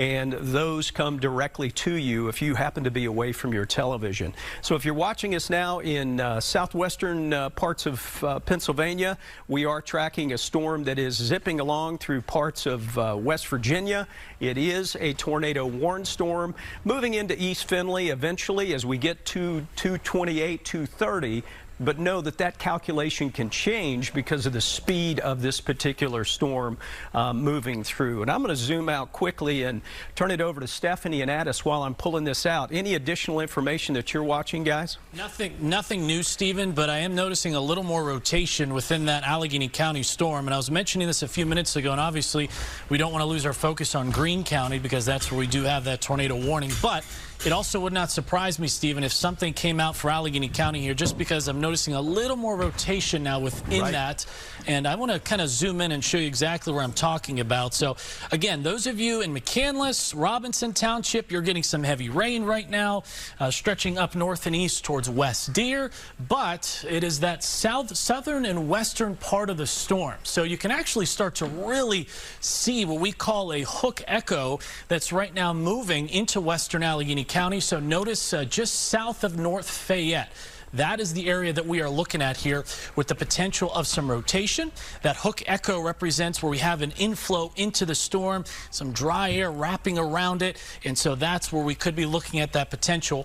and those come directly to you if you happen to be away from your television. So if you're watching us now in southwestern parts of Pennsylvania, we are tracking a storm that is zipping along through parts of West Virginia. It is a tornado warned storm moving into East Findlay eventually as we get to 228, 230. But know that that calculation can change because of the speed of this particular storm moving through. And I'm going to zoom out quickly and turn it over to Stephanie and Addis while I'm pulling this out. Any additional information that you're watching, guys? Nothing new, Stephen, but I am noticing a little more rotation within that Allegheny County storm. And I was mentioning this a few minutes ago, and obviously we don't want to lose our focus on Greene County because that's where we do have that tornado warning. But it also would not surprise me, Stephen, if something came out for Allegheny County here, just because I'm noticing a little more rotation now within that. And I want to kind of zoom in and show you exactly where I'm talking about. So, again, those of you in McCandless, Robinson Township, you're getting some heavy rain right now, stretching up north and east towards West Deer. But it is that southern and western part of the storm. So you can actually start to really see what we call a hook echo that's right now moving into western Allegheny County. So notice just south of North Fayette. That is the area that we are looking at here with the potential of some rotation. That hook echo represents where we have an inflow into the storm, some dry air wrapping around it, and so that's where we could be looking at that potential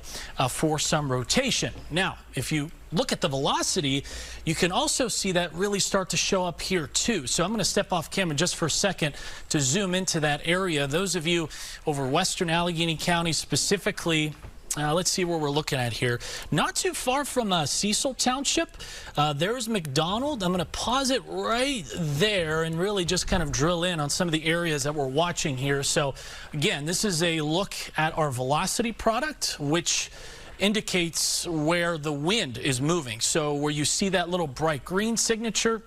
for some rotation. Now, if you look at the velocity, you can also see that really start to show up here too. So I'm going to step off camera just for a second to zoom into that area. Those of you over western Allegheny County specifically, let's see where we're looking at here. Not too far from Cecil Township. There's McDonald. I'm going to pause it right there and really just kind of drill in on some of the areas that we're watching here. So again, this is a look at our velocity product, which indicates where the wind is moving. So where you see that little bright green signature,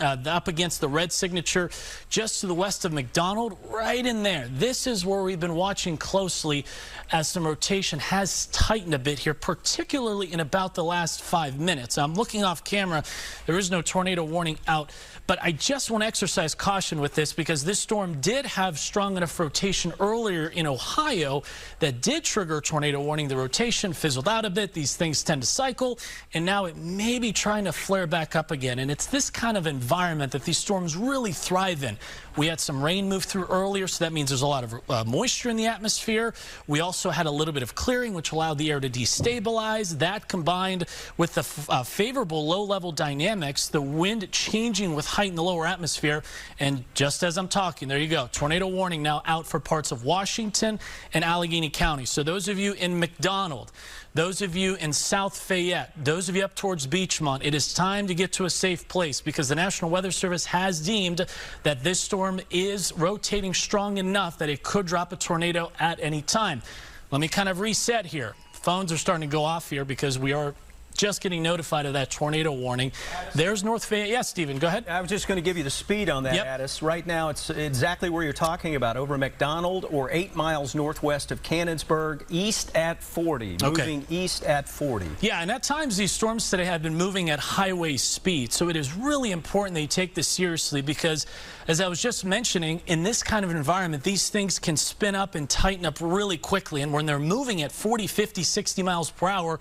up against the red signature just to the west of McDonald, right in there. This is where we've been watching closely as some rotation has tightened a bit here, particularly in about the last 5 minutes. I'm looking off camera. There is no tornado warning out, but I just want to exercise caution with this because this storm did have strong enough rotation earlier in Ohio that did trigger a tornado warning. The rotation fizzled out a bit. These things tend to cycle, and now it may be trying to flare back up again. And it's this kind of environment that these storms really thrive in. We had some rain move through earlier, so that means there's a lot of moisture in the atmosphere. We also had a little bit of clearing, which allowed the air to destabilize. That combined with the favorable low-level dynamics, the wind changing with height in the lower atmosphere, and just as I'm talking, there you go, tornado warning now out for parts of Washington and Allegheny County. So those of you in McDonald, those of you in South Fayette, those of you up towards Beachmont, it is time to get to a safe place because the National Weather Service has deemed that this storm is rotating strong enough that it could drop a tornado at any time. Let me kind of reset here. Phones are starting to go off here because we are just getting notified of that tornado warning. There's North Fayette. Yes, Stephen, go ahead. I was just going to give you the speed on that, Addis. Right now, it's exactly where you're talking about, over McDonald or 8 miles northwest of Cannonsburg, east at 40, moving east at 40. Yeah, and at times these storms today have been moving at highway speed, so it is really important that you take this seriously because, as I was just mentioning, in this kind of environment, these things can spin up and tighten up really quickly, and when they're moving at 40, 50, 60 miles per hour,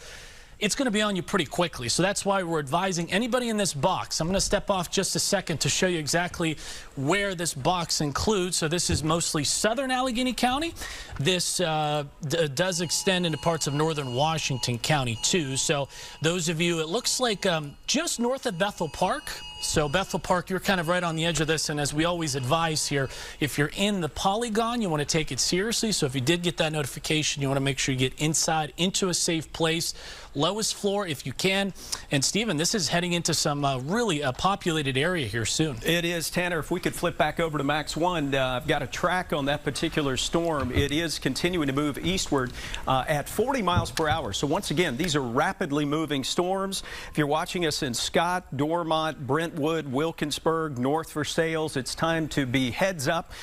it's going to be on you pretty quickly. So that's why we're advising anybody in this box. I'm going to step off just a second to show you exactly where this box includes. So this is mostly southern Allegheny County. This does extend into parts of northern Washington County too. So those of you, it looks like just north of Bethel Park. So Bethel Park, you're kind of right on the edge of this, and as we always advise here, if you're in the polygon, you want to take it seriously. So if you did get that notification, you want to make sure you get inside into a safe place, lowest floor if you can. And Stephen, this is heading into some really populated area here soon. It is, Tanner. If we could flip back over to Max 1, I've got a track on that particular storm. It is continuing to move eastward at 40 miles per hour. So once again, these are rapidly moving storms. If you're watching us in Scott, Dormont, Brent, Brentwood, Wilkinsburg, North Versailles. It's time to be heads up,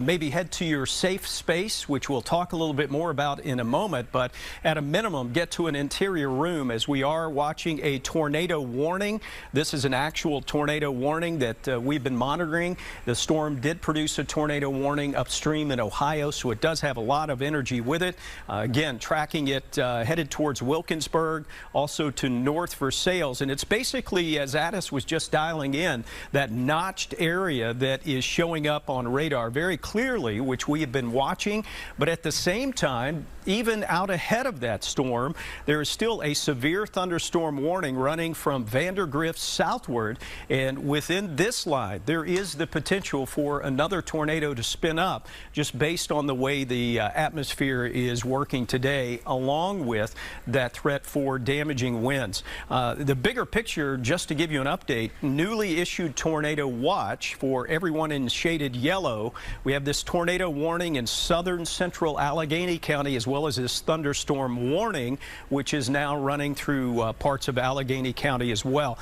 maybe head to your safe space, which we'll talk a little bit more about in a moment, but at a minimum, get to an interior room as we are watching a tornado warning. This is an actual tornado warning that we've been monitoring. The storm did produce a tornado warning upstream in Ohio, so it does have a lot of energy with it. Again, tracking it headed towards Wilkinsburg, also to North Versailles, and it's basically, as Addis was just dialing in, that notched area that is showing up on radar very clearly, which we have been watching. But at the same time, even out ahead of that storm, there is still a severe thunderstorm warning running from Vandergrift southward, and within this line there is the potential for another tornado to spin up, just based on the way the atmosphere is working today, along with that threat for damaging winds. The bigger picture, just to give you an update, newly issued tornado watch for everyone in shaded yellow. We have this tornado warning in southern central Allegheny County, as well as this thunderstorm warning, which is now running through parts of Allegheny County as well.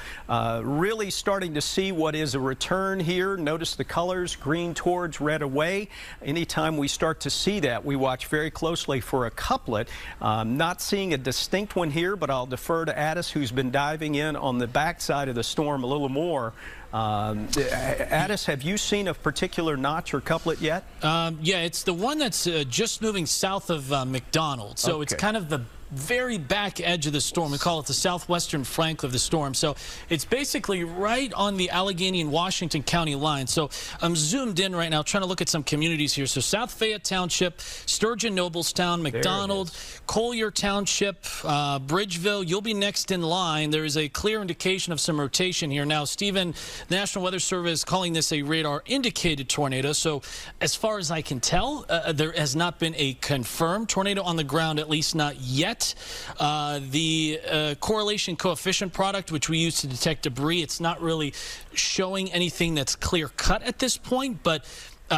Really starting to see what is a return here. Notice the colors, green towards, red away. Anytime we start to see that, we watch very closely for a couplet. Not seeing a distinct one here, but I'll defer to Addis, who's been diving in on the backside of the storm a little more. Addis, have you seen a particular notch or couplet yet? Yeah, it's the one that's just moving south of McDonald. So okay. It's kind of the very back edge of the storm. We call it the southwestern flank of the storm. So it's basically right on the Allegheny and Washington County line. So I'm zoomed in right now trying to look at some communities here. So South Fayette Township, Sturgeon Noblestown, McDonald, Collier Township, Bridgeville. You'll be next in line. There is a clear indication of some rotation here. Now, Stephen, the National Weather Service is calling this a radar indicated tornado. So as far as I can tell, there has not been a confirmed tornado on the ground, at least not yet. The correlation coefficient product, which we use to detect debris, it's not really showing anything that's clear cut at this point, but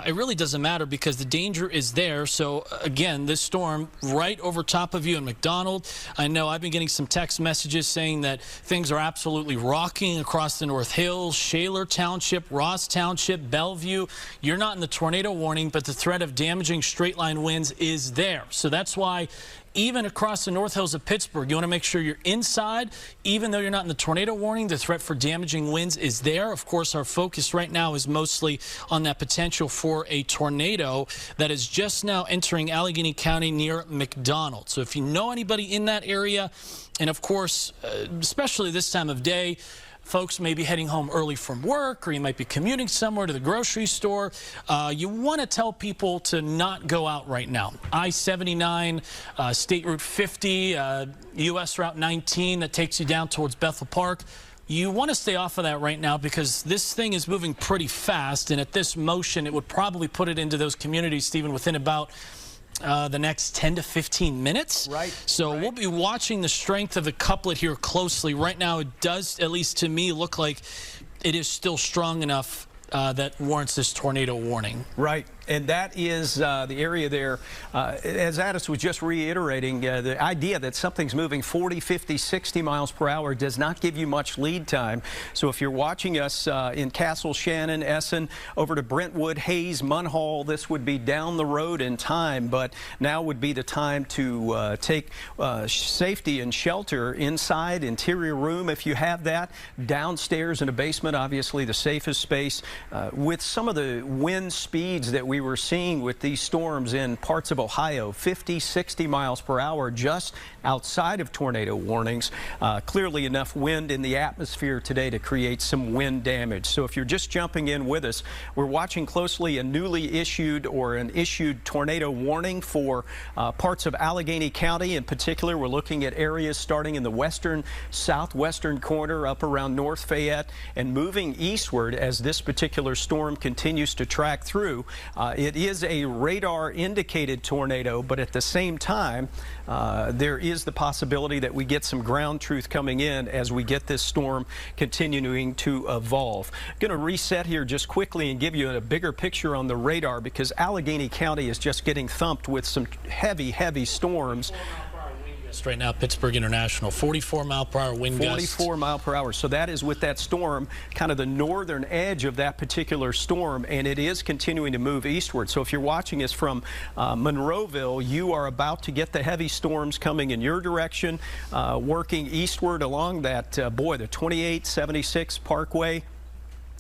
it really doesn't matter because the danger is there. So again, this storm right over top of you in McDonald. I know I've been getting some text messages saying that things are absolutely rocking across the North Hills, Shaler Township, Ross Township, Bellevue. You're not in the tornado warning, but the threat of damaging straight line winds is there. So that's why even across the North Hills of Pittsburgh, you want to make sure you're inside. Even though you're not in the tornado warning, the threat for damaging winds is there. Of course, our focus right now is mostly on that potential for a tornado that is just now entering Allegheny County near McDonald. So if you know anybody in that area, and of course, especially this time of day, folks may be heading home early from work, or you might be commuting somewhere to the grocery store. You want to tell people to not go out right now. I-79, State Route 50, U.S. Route 19 that takes you down towards Bethel Park. You want to stay off of that right now because this thing is moving pretty fast, and at this motion, it would probably put it into those communities, Stephen, within about the next 10 to 15 minutes. Right. So we'll be watching the strength of the couplet here closely. Right now, it does, at least to me, look like it is still strong enough that warrants this tornado warning. Right. And that is the area there, as Addis was just reiterating, the idea that something's moving 40, 50, 60 miles per hour does not give you much lead time. So if you're watching us in Castle, Shannon, Essen, over to Brentwood, Hayes, Munhall, this would be down the road in time, but now would be the time to take safety and shelter inside, interior room if you have that, downstairs in a basement, obviously the safest space. With some of the wind speeds that we were seeing with these storms in parts of Ohio, 50, 60 miles per hour just outside of tornado warnings. Clearly enough wind in the atmosphere today to create some wind damage. So if you're just jumping in with us, we're watching closely a newly issued or an issued tornado warning for parts of Allegheny County. In particular, we're looking at areas starting in the western, southwestern corner up around North Fayette and moving eastward as this particular storm continues to track through. It is a radar indicated tornado, but at the same time, there is the possibility that we get some ground truth coming in as we get this storm continuing to evolve. I'm going to reset here just quickly and give you a bigger picture on the radar because Allegheny County is just getting thumped with some heavy storms. Right now, Pittsburgh International, 44-mile-per-hour wind gusts. 44 mile per hour. So that is with that storm, kind of the northern edge of that particular storm, and it is continuing to move eastward. So if you're watching us from Monroeville, you are about to get the heavy storms coming in your direction, working eastward along that, the 2876 Parkway.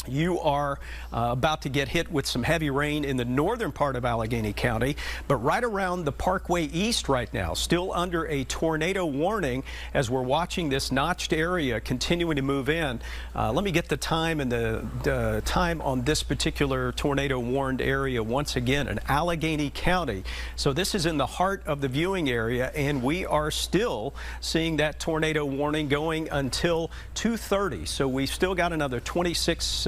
You are about to get hit with some heavy rain in the northern part of Allegheny County, but right around the Parkway East right now, still under a tornado warning as we're watching this notched area continuing to move in. Let me get the time and the time on this particular tornado warned area once again in Allegheny County. So this is in the heart of the viewing area, and we are still seeing that tornado warning going until 2:30. So we've still got another 26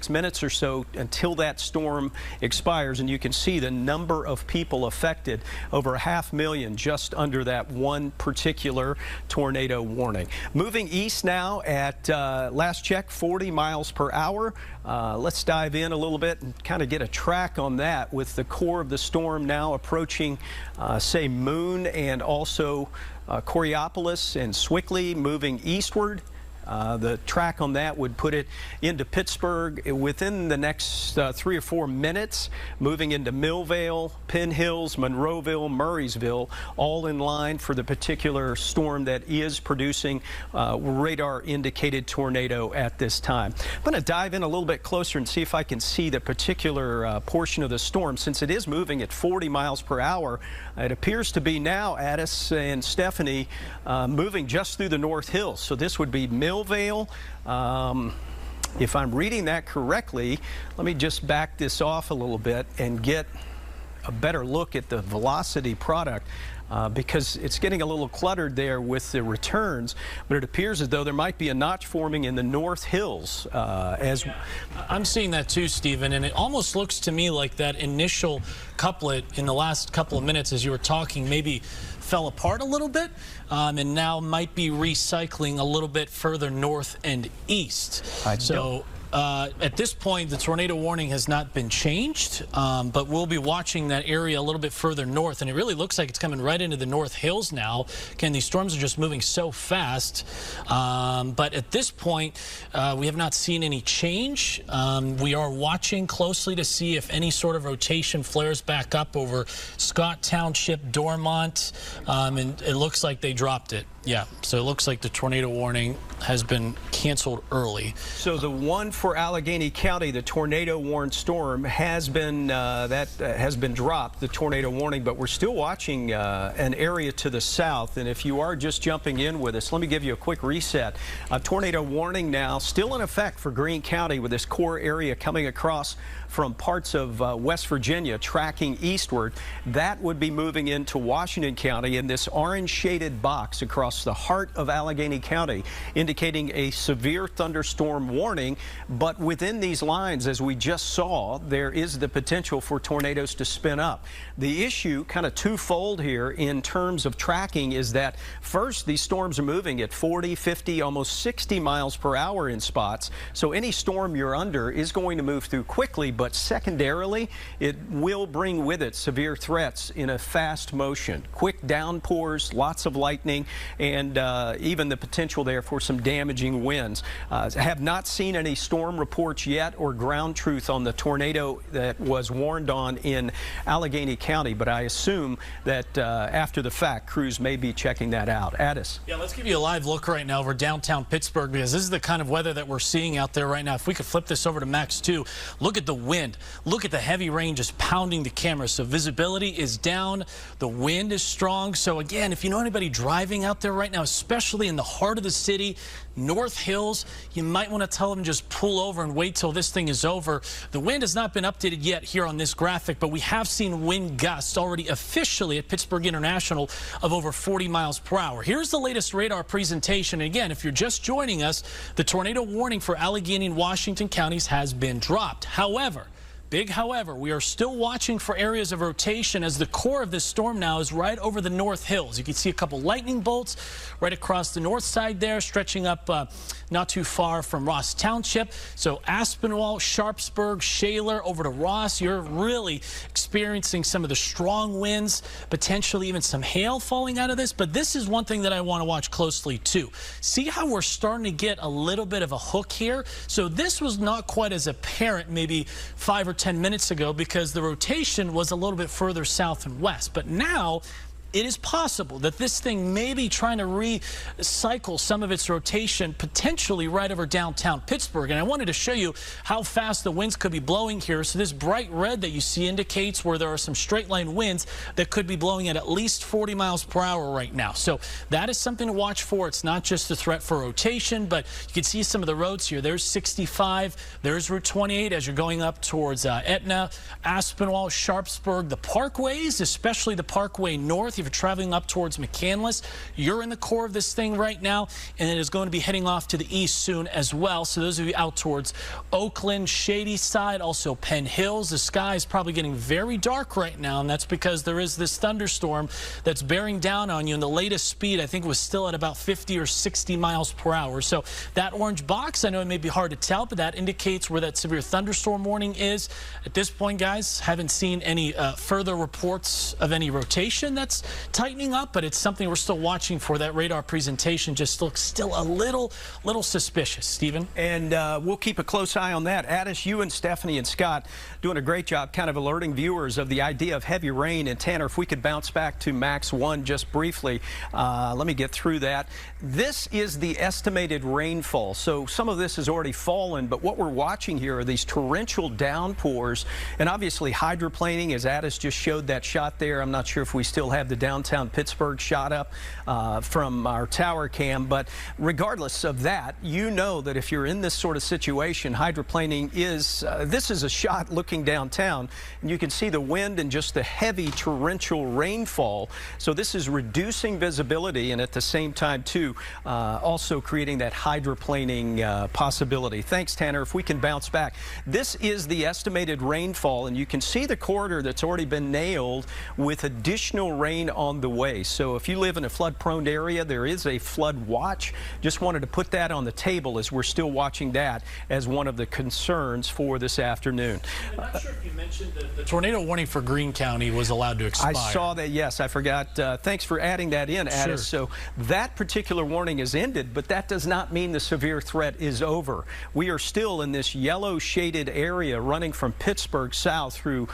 minutes or so until that storm expires, and you can see the number of people affected, over 500,000 just under that one particular tornado warning. Moving east now at last check 40 miles per hour. Let's dive in a little bit and kind of get a track on that with the core of the storm now approaching say Moon and also Coriopolis and Swickley, moving eastward. The track on that would put it into Pittsburgh within the next 3 or 4 minutes, moving into Millvale, Penn Hills, Monroeville, Murraysville, all in line for the particular storm that is producing radar-indicated tornado at this time. I'm going to dive in a little bit closer and see if I can see the particular portion of the storm. Since it is moving at 40 miles per hour, it appears to be now, Addis and Stephanie, moving just through the North Hills. So this would be Millvale. If I'm reading that correctly, let me just back this off a little bit and get a better look at the velocity product. Because it's getting a little cluttered there with the returns, but it appears as though there might be a notch forming in the North Hills. I'm seeing that too, Stephen, and it almost looks to me like that initial couplet in the last couple of minutes as you were talking maybe fell apart a little bit and now might be recycling a little bit further north and east. At this point, the tornado warning has not been changed, but we'll be watching that area a little bit further north, and it really looks like it's coming right into the North Hills now. Again, these storms are just moving so fast, but at this point, we have not seen any change. We are watching closely to see if any sort of rotation flares back up over Scott Township, Dormont, and it looks like they dropped it. Yeah, so it looks like the tornado warning has been canceled early. So the one for Allegheny County, the tornado warned storm, has been has been dropped, the tornado warning, but we're still watching an area to the south. And if you are just jumping in with us, let me give you a quick reset. A tornado warning now still in effect for Greene County, with this core area coming across from parts of West Virginia tracking eastward. That would be moving into Washington County in this orange shaded box across the heart of Allegheny County, indicating a severe thunderstorm warning. But within these lines, as we just saw, there is the potential for tornadoes to spin up. The issue, kind of twofold here in terms of tracking, is that first, these storms are moving at 40, 50, almost 60 miles per hour in spots. So any storm you're under is going to move through quickly, but secondarily, it will bring with it severe threats in a fast motion. Quick downpours, lots of lightning, and even the potential there for some damaging winds. I have not seen any storm reports yet or ground truth on the tornado that was warned on in Allegheny County, but I assume that after the fact, crews may be checking that out. Addis. Yeah, let's give you a live look right now over downtown Pittsburgh, because this is the kind of weather that we're seeing out there right now. If we could flip this over to Max 2, look at the wind. Look at the heavy rain just pounding the camera. So visibility is down. The wind is strong. So again, if you know anybody driving out there right now, especially in the heart of the city, North Hills, you might want to tell them just pull over and wait till this thing is over. The wind has not been updated yet here on this graphic, but we have seen wind gusts already officially at Pittsburgh International of over 40 miles per hour. Here's the latest radar presentation. And again, if you're just joining us, the tornado warning for Allegheny and Washington counties has been dropped. However, Big however, we are still watching for areas of rotation as the core of this storm now is right over the North Hills. You can see a couple lightning bolts right across the north side there, stretching up not too far from Ross Township. So Aspinwall, Sharpsburg, Shaler over to Ross, you're really experiencing some of the strong winds, potentially even some hail falling out of this. But this is one thing that I want to watch closely too. See how we're starting to get a little bit of a hook here? So this was not quite as apparent maybe 5 or 10 minutes ago because the rotation was a little bit further south and west. But now it is possible that this thing may be trying to recycle some of its rotation potentially right over downtown Pittsburgh. And I wanted to show you how fast the winds could be blowing here. So this bright red that you see indicates where there are some straight line winds that could be blowing at least 40 miles per hour right now. So that is something to watch for. It's not just a threat for rotation, but you can see some of the roads here. There's 65, there's Route 28 as you're going up towards Etna, Aspinwall, Sharpsburg, the parkways, especially the Parkway North. If you're traveling up towards McCandless, you're in the core of this thing right now, and it is going to be heading off to the east soon as well. So those of you out towards Oakland, Shady Side, also Penn Hills, the sky is probably getting very dark right now, and that's because there is this thunderstorm that's bearing down on you, and the latest speed I think was still at about 50 or 60 miles per hour. So that orange box, I know it may be hard to tell, but that indicates where that severe thunderstorm warning is. At this point, guys, haven't seen any further reports of any rotation that's tightening up, but it's something we're still watching for. That radar presentation just looks still a little suspicious. Stephen? And we'll keep a close eye on that. Addis, you and Stephanie and Scott doing a great job kind of alerting viewers of the idea of heavy rain. And Tanner, if we could bounce back to Max 1 just briefly, let me get through that. This is the estimated rainfall. So some of this has already fallen, but what we're watching here are these torrential downpours and obviously hydroplaning, as Addis just showed that shot there. I'm not sure if we still have the downtown Pittsburgh shot up from our tower cam, but regardless of that, you know that if you're in this sort of situation, hydroplaning is, this is a shot looking downtown, and you can see the wind and just the heavy torrential rainfall. So this is reducing visibility and at the same time too, also creating that hydroplaning possibility. Thanks, Tanner. If we can bounce back. This is the estimated rainfall, and you can see the corridor that's already been nailed with additional rain on the way. So if you live in a flood-prone area, there is a flood watch. Just wanted to put that on the table as we're still watching that as one of the concerns for this afternoon. I'm not sure if you mentioned that the tornado warning for Greene County was allowed to expire. I saw that, yes. I forgot. Thanks for adding that in, Addis. Sure. So that particular warning is ended, but that does not mean the severe threat is over. We are still in this yellow shaded area running from Pittsburgh south through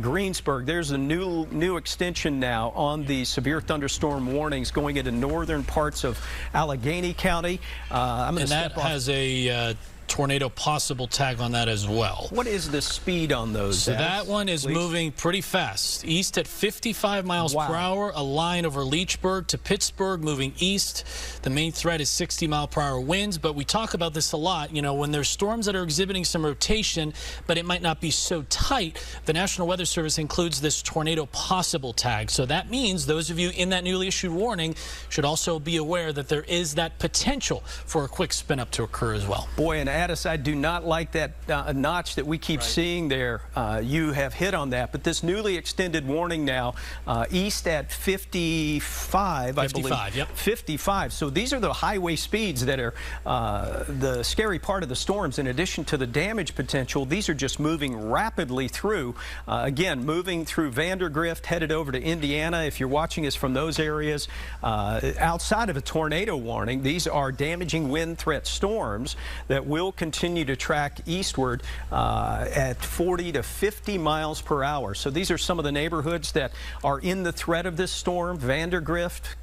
Greensburg. There's a new extension now on the severe thunderstorm warnings going into northern parts of Allegheny County. I'm going to step off. And that has a tornado possible tag on that as well. What is the speed on those? So that one is moving pretty fast. East at 55 miles per hour, a line over Leechburg to Pittsburgh, moving east. The main threat is 60 mile per hour winds, but we talk about this a lot. You know, when there's storms that are exhibiting some rotation, but it might not be so tight, the National Weather Service includes this tornado possible tag. So that means those of you in that newly issued warning should also be aware that there is that potential for a quick spin up to occur as well. Boy, and Addis, I do not like that notch that we keep seeing there. You have hit on that, but this newly extended warning now, east at 55, I believe. 55, yep. 55. So these are the highway speeds that are the scary part of the storms. In addition to the damage potential, these are just moving rapidly through. Again, moving through Vandergrift, headed over to Indiana. If you're watching us from those areas, outside of a tornado warning, these are damaging wind threat storms that will continue to track eastward at 40 to 50 miles per hour. So these are some of the neighborhoods that are in the threat of this storm: Vandergrift,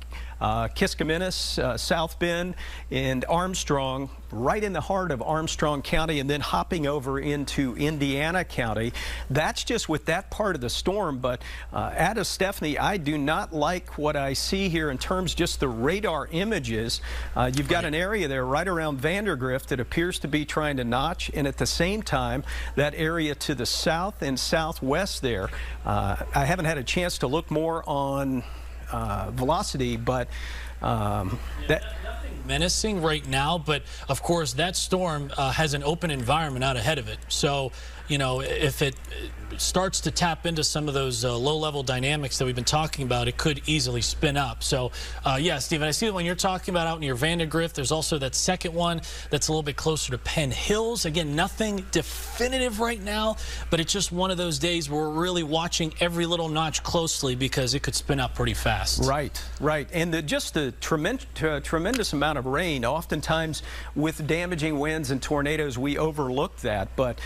Kiskiminis, South Bend, and Armstrong, right in the heart of Armstrong County, and then hopping over into Indiana County. That's just with that part of the storm. But Addis, Stephanie, I do not like what I see here in terms just the radar images. You've got an area there right around Vandergrift that appears to be trying to notch, and at the same time, that area to the south and southwest there. I haven't had a chance to look more on velocity, but Menacing right now, but of course that storm has an open environment out ahead of it. So, you know, if it starts to tap into some of those low-level dynamics that we've been talking about, it could easily spin up. So, yeah, Stephen, I see that when you're talking about out near Vandergrift, there's also that second one that's a little bit closer to Penn Hills. Again, nothing definitive right now, but it's just one of those days where we're really watching every little notch closely because it could spin up pretty fast. Right, right. And just the tremendous amount of rain, oftentimes with damaging winds and tornadoes, we overlook that. But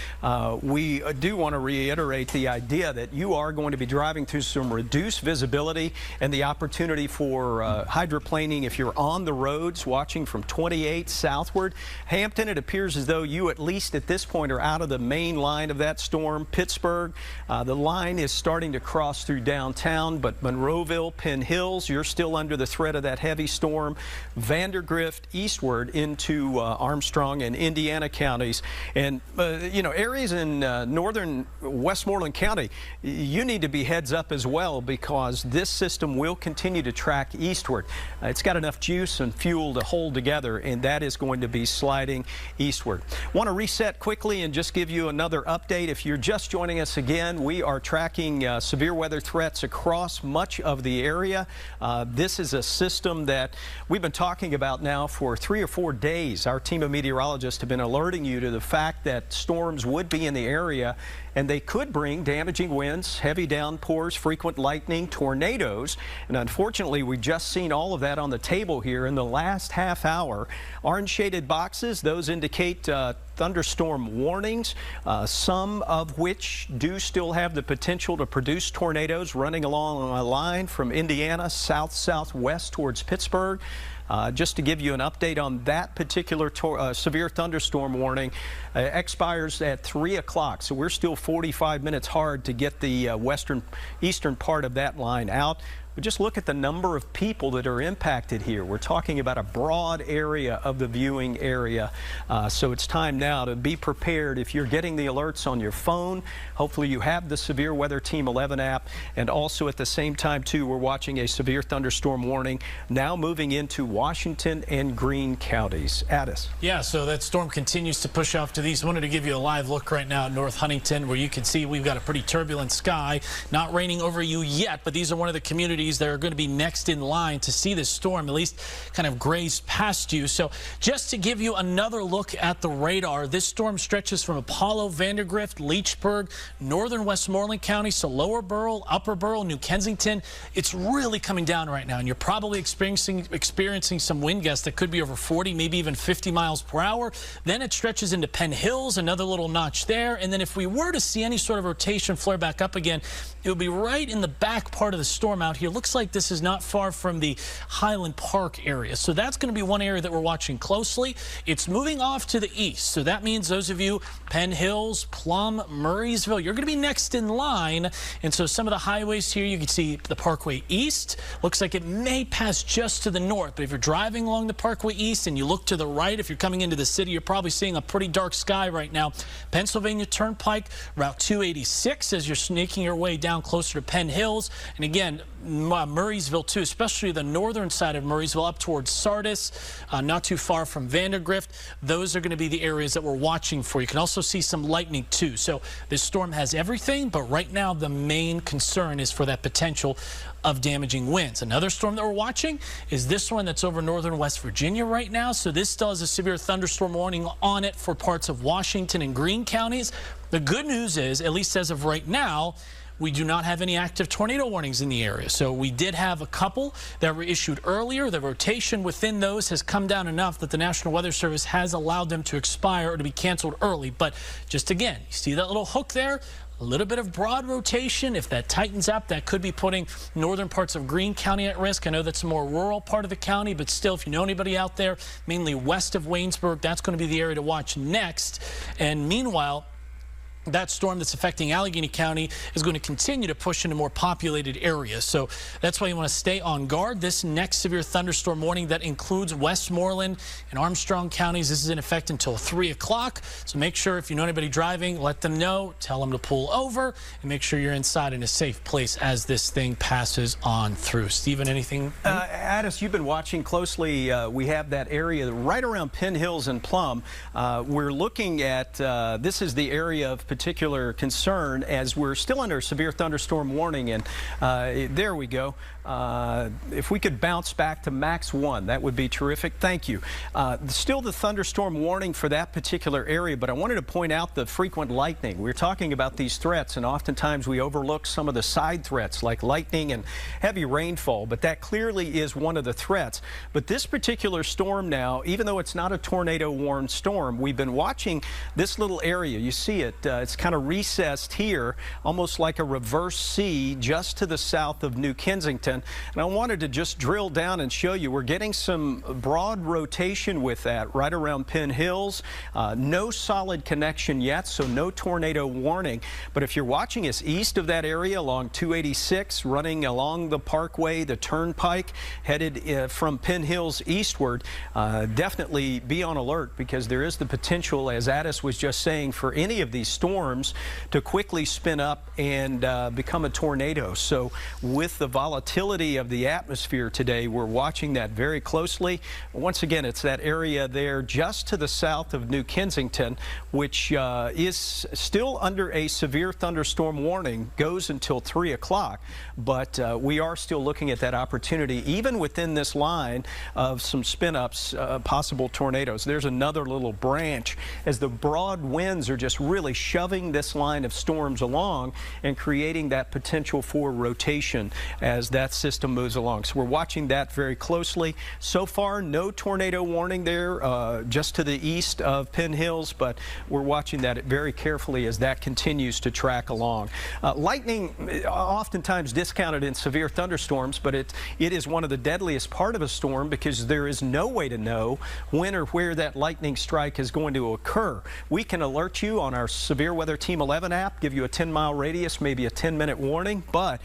we do want to reiterate the idea that you are going to be driving through some reduced visibility and the opportunity for hydroplaning if you're on the roads watching from 28 southward. Hampton, it appears as though you at least at this point are out of the main line of that storm. Pittsburgh, the line is starting to cross through downtown, but Monroeville, Penn Hills, you're still under the threat of that heavy storm. Vandergrift eastward into Armstrong and Indiana counties. And, you know, areas in northern Westmoreland County, you need to be heads up as well because this system will continue to track eastward. It's got enough juice and fuel to hold together, and that is going to be sliding eastward. Want to reset quickly and just give you another update. If you're just joining us again, we are tracking severe weather threats across much of the area. This is a system that we've been talking about now for 3 or 4 days. Our team of meteorologists have been alerting you to the fact that storms would be in the area and they could bring damaging winds, heavy downpours, frequent lightning, tornadoes. And unfortunately, we've just seen all of that on the table here in the last half hour. Orange shaded boxes, those indicate thunderstorm warnings, some of which do still have the potential to produce tornadoes running along a line from Indiana southwest towards Pittsburgh. Just to give you an update on that particular severe thunderstorm warning, expires at 3 o'clock. So we're still 45 minutes hard to get the eastern part of that line out. But just look at the number of people that are impacted here. We're talking about a broad area of the viewing area. So it's time now to be prepared. If you're getting the alerts on your phone, hopefully you have the Severe Weather Team 11 app. And also at the same time, too, we're watching a severe thunderstorm warning now moving into Washington and Greene counties. Addis. Yeah, so that storm continues to push off to these. I wanted to give you a live look right now at North Huntington, where you can see we've got a pretty turbulent sky. Not raining over you yet, but these are one of the communities that are going to be next in line to see this storm at least kind of graze past you. So just to give you another look at the radar, this storm stretches from Apollo, Vandergrift, Leechburg, northern Westmoreland County, so Lower Borough, Upper Borough, New Kensington. It's really coming down right now, and you're probably experiencing some wind gusts that could be over 40, maybe even 50 miles per hour. Then it stretches into Penn Hills, another little notch there. And then if we were to see any sort of rotation flare back up again, it would be right in the back part of the storm out here. Looks like this is not far from the Highland Park area. So that's going to be one area that we're watching closely. It's moving off to the east. So that means those of you, Penn Hills, Plum, Murraysville, you're going to be next in line. And so some of the highways here, you can see the Parkway East. Looks like it may pass just to the north. But if you're driving along the Parkway East and you look to the right, if you're coming into the city, you're probably seeing a pretty dark sky right now. Pennsylvania Turnpike, Route 286 as you're sneaking your way down closer to Penn Hills. And again, Murraysville too, especially the northern side of Murraysville up towards Sardis, not too far from Vandergrift. Those are going to be the areas that we're watching for. You can also see some lightning too. So this storm has everything, but right now the main concern is for that potential of damaging winds. Another storm that we're watching is this one that's over northern West Virginia right now. So this still has a severe thunderstorm warning on it for parts of Washington and Greene counties. The good news is, at least as of right now, we do not have any active tornado warnings in the area. So we did have a couple that were issued earlier. The rotation within those has come down enough that the National Weather Service has allowed them to expire or to be canceled early. But just again, you see that little hook there? A little bit of broad rotation. If that tightens up, that could be putting northern parts of Greene County at risk. I know that's a more rural part of the county, but still, if you know anybody out there, mainly west of Waynesburg, that's going to be the area to watch next. And meanwhile, that storm that's affecting Allegheny County is going to continue to push into more populated areas. So that's why you want to stay on guard. This next severe thunderstorm warning that includes Westmoreland and Armstrong counties. This is in effect until 3 o'clock. So make sure if you know anybody driving, let them know, tell them to pull over, and make sure you're inside in a safe place as this thing passes on through. Stephen, anything? Addis, you've been watching closely. We have that area right around Penn Hills and Plum. We're looking at, this is the area of particular concern as we're still under severe thunderstorm warning, and there we go. If we could bounce back to max 1, that would be terrific. Thank you. Still the thunderstorm warning for that particular area, but I wanted to point out the frequent lightning. We're talking about these threats, and oftentimes we overlook some of the side threats like lightning and heavy rainfall, but that clearly is one of the threats. But this particular storm now, even though it's not a tornado-warned storm, we've been watching this little area. You see it. It's kind of recessed here, almost like a reverse C just to the south of New Kensington. And I wanted to just drill down and show you we're getting some broad rotation with that right around Penn Hills. No solid connection yet, so no tornado warning. But if you're watching us east of that area along 286, running along the Parkway, the Turnpike, headed from Penn Hills eastward, definitely be on alert, because there is the potential, as Addis was just saying, for any of these storms to quickly spin up and become a tornado. So with the volatility of the atmosphere today, we're watching that very closely. Once again, it's that area there just to the south of New Kensington, which is still under a severe thunderstorm warning, goes until 3 o'clock. But we are still looking at that opportunity, even within this line of some spin-ups, possible tornadoes. There's another little branch as the broad winds are just really shoving this line of storms along and creating that potential for rotation as that system moves along. So we're watching that very closely. So far, no tornado warning there, just to the east of Penn Hills, but we're watching that very carefully as that continues to track along. Lightning, oftentimes discounted in severe thunderstorms, but it is one of the deadliest part of a storm, because there is no way to know when or where that lightning strike is going to occur. We can alert you on our Severe Weather Team 11 app, give you a 10-mile radius, maybe a 10-minute warning, but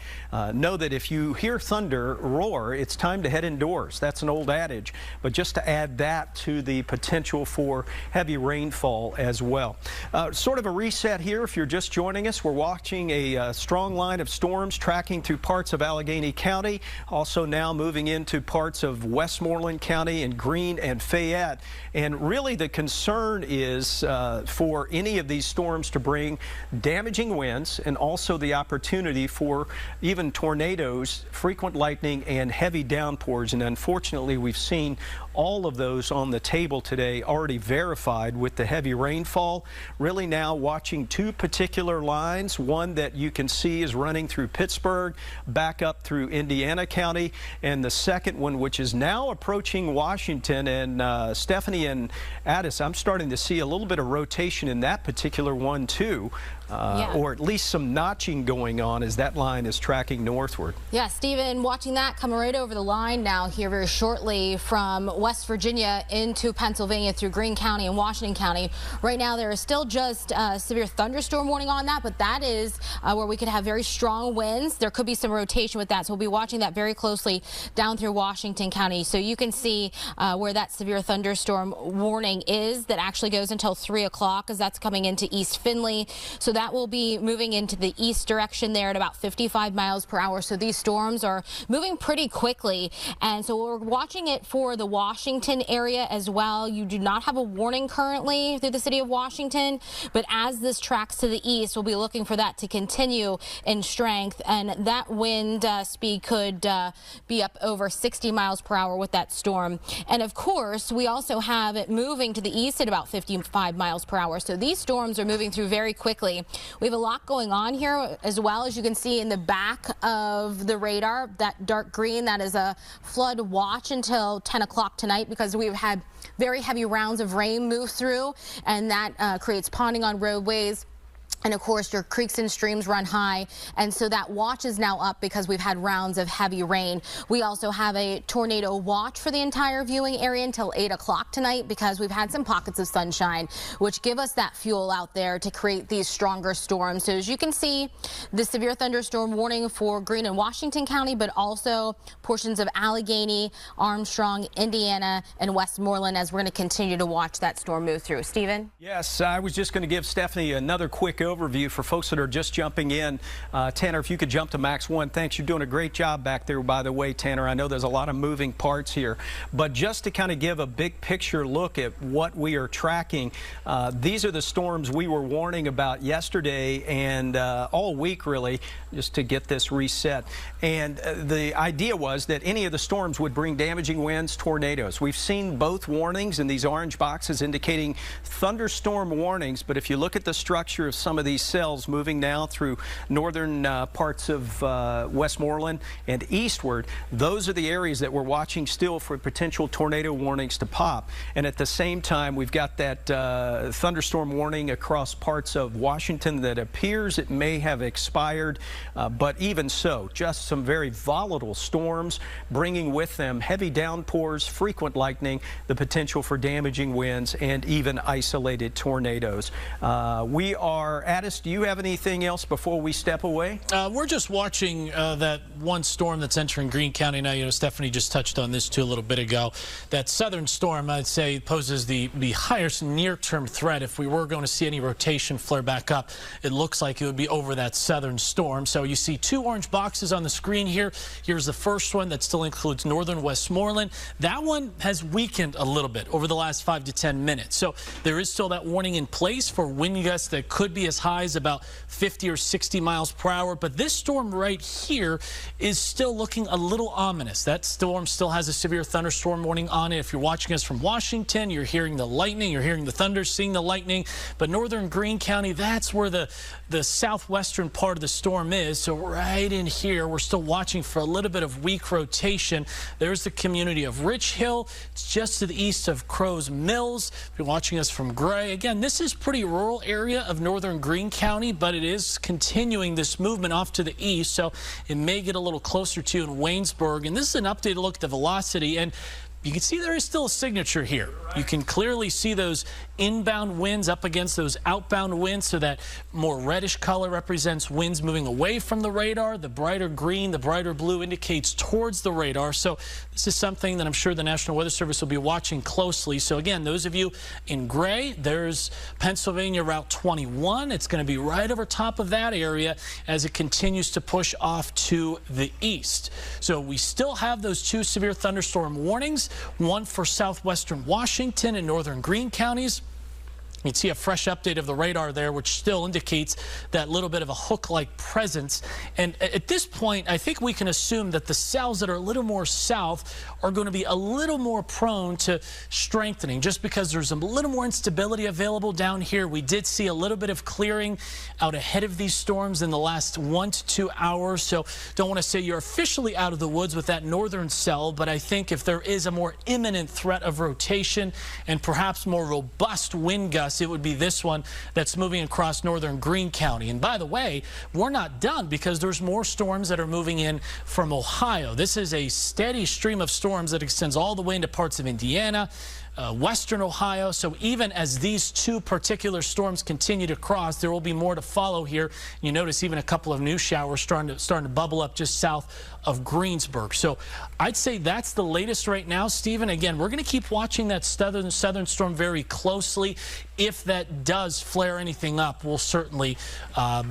know that if you hear thunder roar, it's time to head indoors. That's an old adage, but just to add that to the potential for heavy rainfall as well. Sort of a reset here if you're just joining us. We're watching a strong line of storms tracking through parts of Allegheny County, also now moving into parts of Westmoreland County and Greene and Fayette. And really the concern is for any of these storms to bring damaging winds and also the opportunity for even tornadoes, frequent lightning, and heavy downpours. And unfortunately, we've seen all of those on the table today, already verified with the heavy rainfall. Really now watching two particular lines, one that you can see is running through Pittsburgh, back up through Indiana County, and the second one, which is now approaching Washington. And Stephanie and Addis, I'm starting to see a little bit of rotation in that particular one too. Or at least some notching going on as that line is tracking northward. Yeah, Stephen, watching that coming right over the line now here very shortly from West Virginia into Pennsylvania through Greene County and Washington County. Right now there is still just a severe thunderstorm warning on that, but that is where we could have very strong winds. There could be some rotation with that, so we'll be watching that very closely down through Washington County. So you can see where that severe thunderstorm warning is. That actually goes until 3 o'clock as that's coming into East Findlay. So that will be moving into the east direction there at about 55 miles per hour. So these storms are moving pretty quickly. And so we're watching it for the Washington area as well. You do not have a warning currently through the city of Washington, but as this tracks to the east, we'll be looking for that to continue in strength. And that wind speed could be up over 60 miles per hour with that storm. And of course, we also have it moving to the east at about 55 miles per hour. So these storms are moving through very quickly. We have a lot going on here as well. As you can see in the back of the radar, that dark green, that is a flood watch until 10 o'clock tonight, because we've had very heavy rounds of rain move through, and that creates ponding on roadways. And of course, your creeks and streams run high, and so that watch is now up because we've had rounds of heavy rain. We also have a tornado watch for the entire viewing area until 8 o'clock tonight because we've had some pockets of sunshine, which give us that fuel out there to create these stronger storms. So as you can see, the severe thunderstorm warning for Greene and Washington County, but also portions of Allegheny, Armstrong, Indiana, and Westmoreland as we're going to continue to watch that storm move through. Stephen? Yes, I was just going to give Stephanie another quick overview for folks that are just jumping in. Tanner, if you could jump to Max 1. Thanks. You're doing a great job back there, by the way, Tanner. I know there's a lot of moving parts here, but just to kind of give a big picture look at what we are tracking, these are the storms we were warning about yesterday and all week, really, just to get this reset. And the idea was that any of the storms would bring damaging winds, tornadoes. We've seen both warnings in these orange boxes indicating thunderstorm warnings, but if you look at the structure of some of these cells moving now through northern parts of Westmoreland and eastward, those are the areas that we're watching still for potential tornado warnings to pop. And at the same time, we've got that thunderstorm warning across parts of Washington that appears it may have expired, but even so, just some very volatile storms bringing with them heavy downpours, frequent lightning, the potential for damaging winds, and even isolated tornadoes. We are, Addis, do you have anything else before we step away? We're just watching that one storm that's entering Greene County now. You know, Stephanie just touched on this too a little bit ago. That southern storm, I'd say, poses the highest near-term threat. If we were going to see any rotation flare back up, it looks like it would be over that southern storm. So you see two orange boxes on the screen here. Here's the first one that still includes northern Westmoreland. That one has weakened a little bit over the last 5 to 10 minutes. So there is still that warning in place for wind gusts that could be as high as about 50 or 60 miles per hour. But this storm right here is still looking a little ominous. That storm still has a severe thunderstorm warning on it. If you're watching us from Washington, you're hearing the lightning, you're hearing the thunder, seeing the lightning. But northern Greene County, that's where the southwestern part of the storm is. So right in here, we're still watching for a little bit of weak rotation. There's the community of Rich Hill. It's just to the east of Crow's Mills. If you're watching us from Gray, again, this is pretty rural area of northern Greene County, but it is continuing this movement off to the east, so it may get a little closer to you in Waynesburg. And this is an updated look at the velocity, and you can see there is still a signature here. You can clearly see those inbound winds up against those outbound winds, so that more reddish color represents winds moving away from the radar. The brighter green, the brighter blue indicates towards the radar. So this is something that I'm sure the National Weather Service will be watching closely. So again, those of you in gray, there's Pennsylvania Route 21. It's going to be right over top of that area as it continues to push off to the east. So we still have those two severe thunderstorm warnings, one for southwestern Washington and northern Greene counties. You can see a fresh update of the radar there, which still indicates that little bit of a hook-like presence. And at this point, I think we can assume that the cells that are a little more south are going to be a little more prone to strengthening, just because there's a little more instability available down here. We did see a little bit of clearing out ahead of these storms in the last 1 to 2 hours. So don't want to say you're officially out of the woods with that northern cell, but I think if there is a more imminent threat of rotation and perhaps more robust wind gusts, it would be this one that's moving across northern Greene County. And by the way, we're not done, because there's more storms that are moving in from Ohio. This is a steady stream of storms that extends all the way into parts of Indiana, western Ohio. So even as these two particular storms continue to cross, there will be more to follow here. You notice even a couple of new showers starting to bubble up just south of Greensburg. So I'd say that's the latest right now, Stephen. Again, we're going to keep watching that southern storm very closely. If that does flare anything up, we'll certainly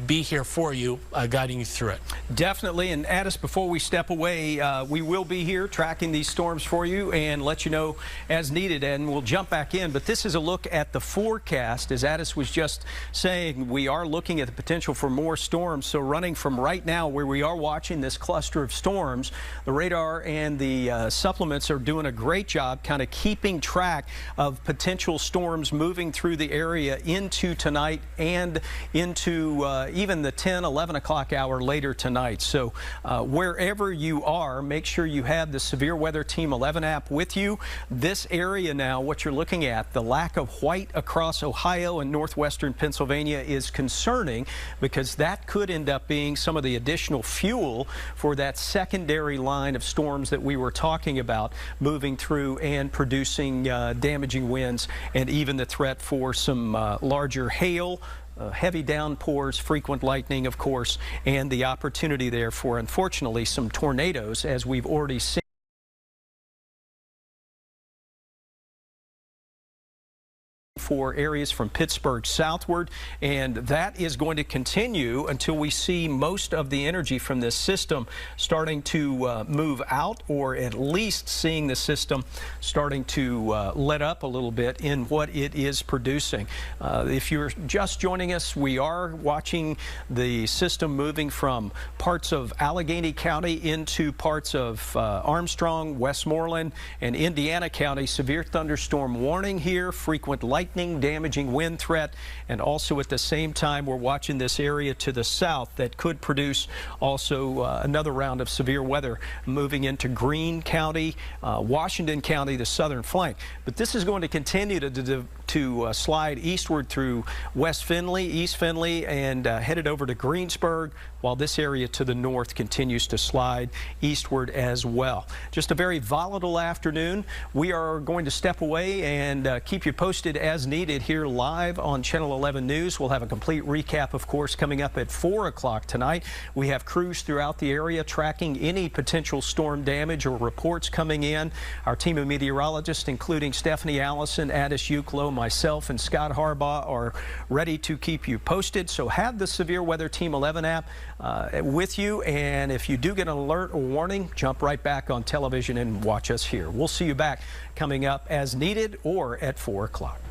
be here for you, guiding you through it. Definitely. And Addis, before we step away, we will be here tracking these storms for you and let you know as needed. And we'll jump back in. But this is a look at the forecast. As Addis was just saying, we are looking at the potential for more storms. So running from right now, where we are watching this cluster of storms, the radar and the supplements are doing a great job kind of keeping track of potential storms moving through the area into tonight and into even the 10, 11 o'clock hour later tonight. So wherever you are, make sure you have the Severe Weather Team 11 app with you. This area now, what you're looking at, the lack of white across Ohio and northwestern Pennsylvania is concerning, because that could end up being some of the additional fuel for that secondary line of storms that we were talking about moving through and producing damaging winds, and even the threat for some larger hail, heavy downpours, frequent lightning, of course, and the opportunity there for, unfortunately, some tornadoes, as we've already seen for areas from Pittsburgh southward, and that is going to continue until we see most of the energy from this system starting to move out, or at least seeing the system starting to let up a little bit in what it is producing. If you're just joining us, we are watching the system moving from parts of Allegheny County into parts of Armstrong, Westmoreland, and Indiana County. Severe thunderstorm warning here, frequent lightning, damaging wind threat, and also at the same time we're watching this area to the south that could produce also another round of severe weather moving into Greene County, Washington County, the southern flank. But this is going to continue to slide eastward through West Findlay, East Findlay, and headed over to Greensburg, while this area to the north continues to slide eastward as well. Just a very volatile afternoon. We are going to step away and keep you posted as needed here live on Channel 11 News. We'll have a complete recap, of course, coming up at 4 o'clock tonight. We have crews throughout the area tracking any potential storm damage or reports coming in. Our team of meteorologists, including Stephanie Allison, Addis Uklo, myself, and Scott Harbaugh, are ready to keep you posted. So have the Severe Weather Team 11 app with you, and if you do get an alert or warning, jump right back on television and watch us here. We'll see you back coming up as needed or at 4 o'clock.